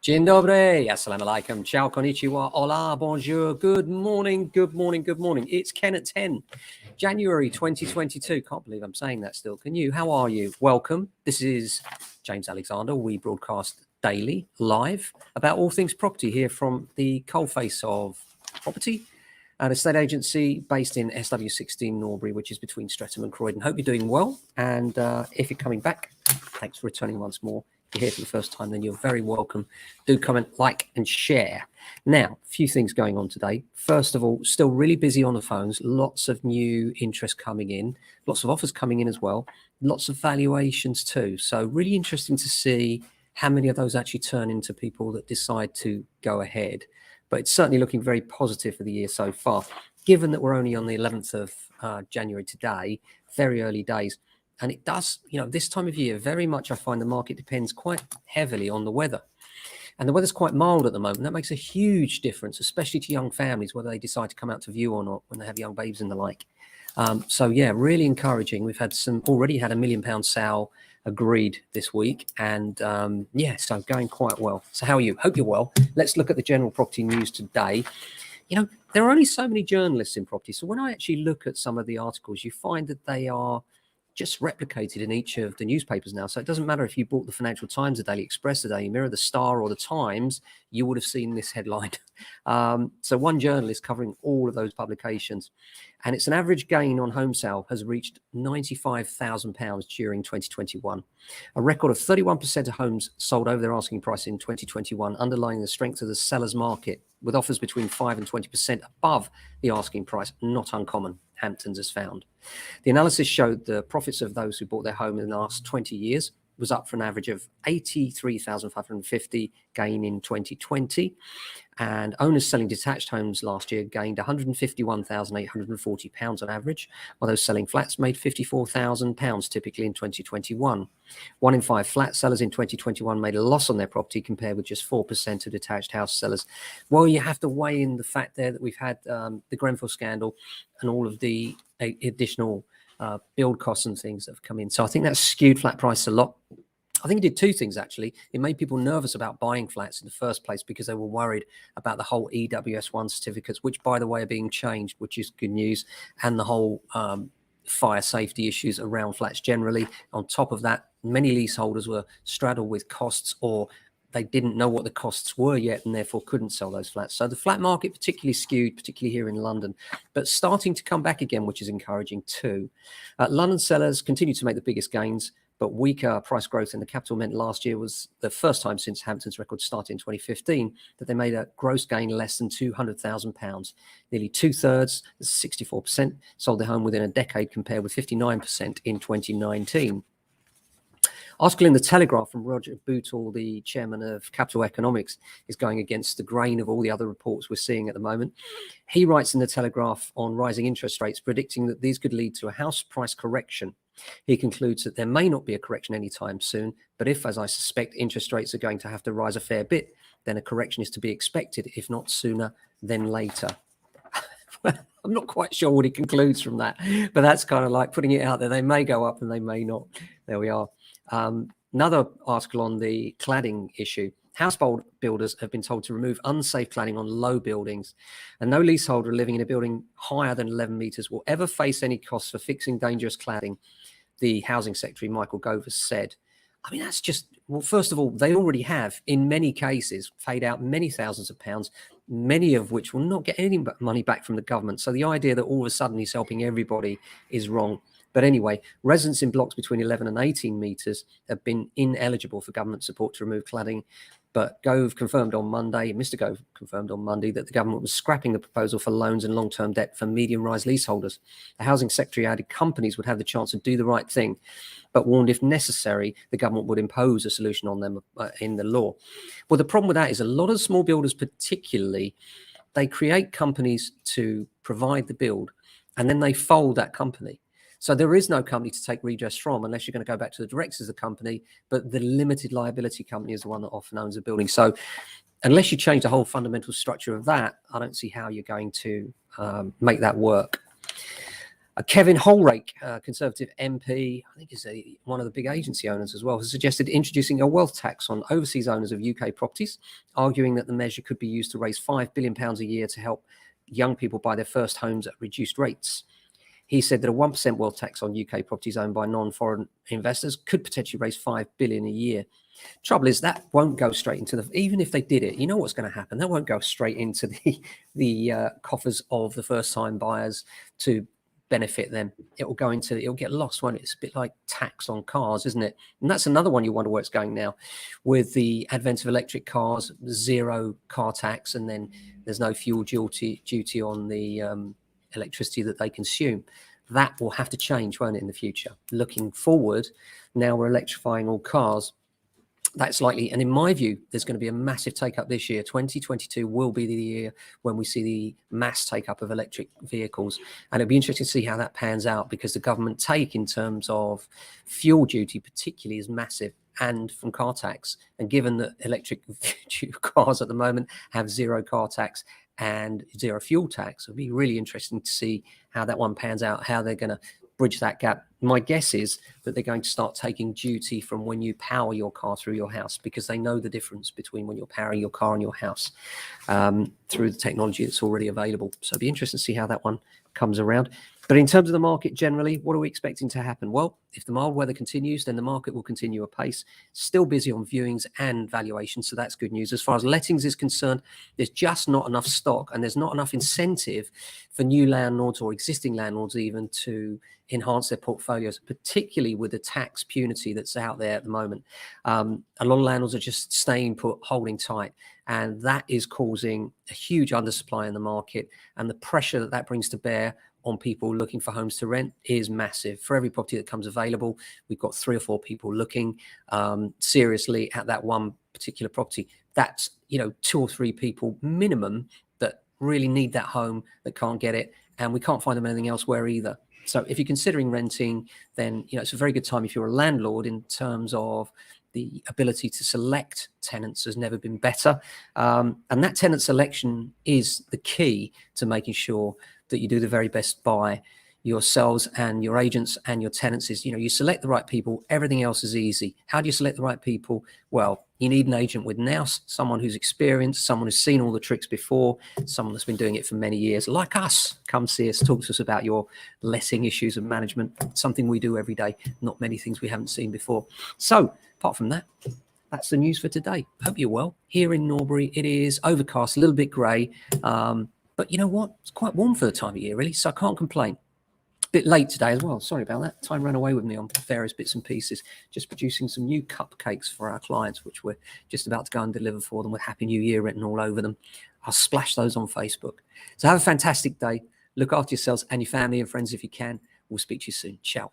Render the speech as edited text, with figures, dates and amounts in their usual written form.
Dzień dobry, assalamu alaikum, ciao, konnichiwa, hola, bonjour, good morning, good morning, good morning. It's Ken at 10, January 2022. Can't believe I'm saying that still. Can you? How are you? Welcome. This is James Alexander. We broadcast daily, live, about all things property here from the coalface of property, an estate agency based in SW16 Norbury, which is between Streatham and Croydon. Hope you're doing well. And if you're coming back, thanks for returning once more. If you're here for the first time, then you're very welcome. Do comment, like, and share. Now, a few things going on today. First of all, still really busy on the phones. Lots of new interest coming in. Lots of offers coming in as well. Lots of valuations too. So really interesting to see how many of those actually turn into people that decide to go ahead. But it's certainly looking very positive for the year so far. Given that we're only on the 11th of January today, very early days. And it does, this time of year, very much I find the market depends quite heavily on the weather. And the weather's quite mild at the moment. That makes a huge difference, especially to young families, whether they decide to come out to view or not when they have young babes and the like. So, yeah, really encouraging. We've had already had £1 million sale agreed this week. And, so going quite well. So how are you? Hope you're well. Let's look at the general property news today. There are only so many journalists in property. So when I actually look at some of the articles, you find that they are just replicated in each of the newspapers now. So it doesn't matter if you bought the Financial Times, the Daily Express, the Daily Mirror, the Star, or the Times, you would have seen this headline. So one journalist covering all of those publications. And it's an average gain on home sale has reached £95,000 during 2021. A record of 31% of homes sold over their asking price in 2021, underlining the strength of the seller's market, with offers between 5 and 20% above the asking price, not uncommon, Hamptons has found. The analysis showed the profits of those who bought their home in the last 20 years was up for an average of 83,550 gain in 2020. And owners selling detached homes last year gained £151,840 on average, while those selling flats made £54,000 typically in 2021. 1 in 5 flat sellers in 2021 made a loss on their property, compared with just 4% of detached house sellers. Well, you have to weigh in the fact there that we've had the Grenfell scandal and all of the additional build costs and things that have come in. So I think that's skewed flat price a lot. I think it did two things, actually. It made people nervous about buying flats in the first place because they were worried about the whole EWS1 certificates, which, by the way, are being changed, which is good news, and the whole fire safety issues around flats generally. On top of that, many leaseholders were straddled with costs, or they didn't know what the costs were yet and therefore couldn't sell those flats. So the flat market particularly skewed, particularly here in London, but starting to come back again, which is encouraging too. London sellers continue to make the biggest gains, but weaker price growth in the capital meant last year was the first time since Hamptons record started in 2015 that they made a gross gain less than £200,000. Nearly 2/3, 64%, sold their home within a decade, compared with 59% in 2019. Article in the Telegraph from Roger Bootle, the chairman of Capital Economics, is going against the grain of all the other reports we're seeing at the moment. He writes in the Telegraph on rising interest rates, predicting that these could lead to a house price correction. He concludes that there may not be a correction anytime soon, but if, as I suspect, interest rates are going to have to rise a fair bit, then a correction is to be expected, if not sooner, then later. I'm not quite sure what he concludes from that, but that's kind of like putting it out there. They may go up and they may not. There we are. Another article on the cladding issue. House builders have been told to remove unsafe cladding on low buildings, and no leaseholder living in a building higher than 11 metres will ever face any costs for fixing dangerous cladding, the Housing Secretary Michael Gove has said. I mean, that's just, well, first of all, they already have, in many cases, paid out many thousands of pounds, many of which will not get any money back from the government. So the idea that all of a sudden he's helping everybody is wrong. But anyway, residents in blocks between 11 and 18 metres have been ineligible for government support to remove cladding. But Gove confirmed on Monday, Mr. Gove confirmed on Monday, that the government was scrapping the proposal for loans and long-term debt for medium-rise leaseholders. The Housing Secretary added companies would have the chance to do the right thing, but warned if necessary, the government would impose a solution on them in the law. Well, the problem with that is a lot of small builders particularly, they create companies to provide the build, and then they fold that company. So there is no company to take redress from unless you're going to go back to the directors of the company, but the limited liability company is the one that often owns a building. So unless you change the whole fundamental structure of that, I don't see how you're going to make that work. Kevin Holrake, Conservative MP, I think is one of the big agency owners as well, has suggested introducing a wealth tax on overseas owners of UK properties, arguing that the measure could be used to raise £5 billion a year to help young people buy their first homes at reduced rates. He said that a 1% wealth tax on UK properties owned by non-foreign investors could potentially raise £5 billion a year. Trouble is that won't go straight into the, even if they did it, you know what's going to happen. That won't go straight into the coffers of the first-time buyers to benefit them. It'll get lost, won't it? It's a bit like tax on cars, isn't it? And that's another one you wonder where it's going now. With the advent of electric cars, zero car tax, and then there's no fuel duty on the electricity that they consume. That will have to change, won't it, in the future? Looking forward, now we're electrifying all cars. That's likely, and in my view, there's going to be a massive take up this year. 2022 will be the year when we see the mass take up of electric vehicles, and it'll be interesting to see how that pans out, because the government take in terms of fuel duty particularly is massive, and from car tax. And given that electric cars at the moment have zero car tax and zero fuel tax, it'll be really interesting to see how that one pans out, how they're going to bridge that gap. My guess is that they're going to start taking duty from when you power your car through your house, because they know the difference between when you're powering your car and your house through the technology that's already available. So it'll be interesting to see how that one comes around. But in terms of the market generally, what are we expecting to happen? Well, if the mild weather continues, then the market will continue apace. Still busy on viewings and valuations, so that's good news. As far as lettings is concerned, there's just not enough stock, and there's not enough incentive for new landlords or existing landlords even to enhance their portfolios, particularly with the tax punity that's out there at the moment. A lot of landlords are just staying put, holding tight, and that is causing a huge undersupply in the market, and the pressure that brings to bear on people looking for homes to rent is massive. For every property that comes available, we've got 3 or 4 people looking seriously at that one particular property. That's 2 or 3 people minimum that really need that home, that can't get it, and we can't find them anything elsewhere either. So if you're considering renting, then it's a very good time if you're a landlord, in terms of the ability to select tenants has never been better. And that tenant selection is the key to making sure that you do the very best by yourselves and your agents and your tenants. Is, you select the right people, everything else is easy. How do you select the right people? Well, you need an agent with nous, someone who's experienced, someone who's seen all the tricks before, someone that's been doing it for many years, like us. Come see us, talk to us about your letting issues and management, something we do every day, not many things we haven't seen before. So apart from that, that's the news for today. Hope you're well. Here in Norbury, it is overcast, a little bit grey, but you know what? It's quite warm for the time of year, really, so I can't complain. A bit late today as well. Sorry about that. Time ran away with me on various bits and pieces. Just producing some new cupcakes for our clients, which we're just about to go and deliver for them with Happy New Year written all over them. I'll splash those on Facebook. So have a fantastic day. Look after yourselves and your family and friends if you can. We'll speak to you soon. Ciao.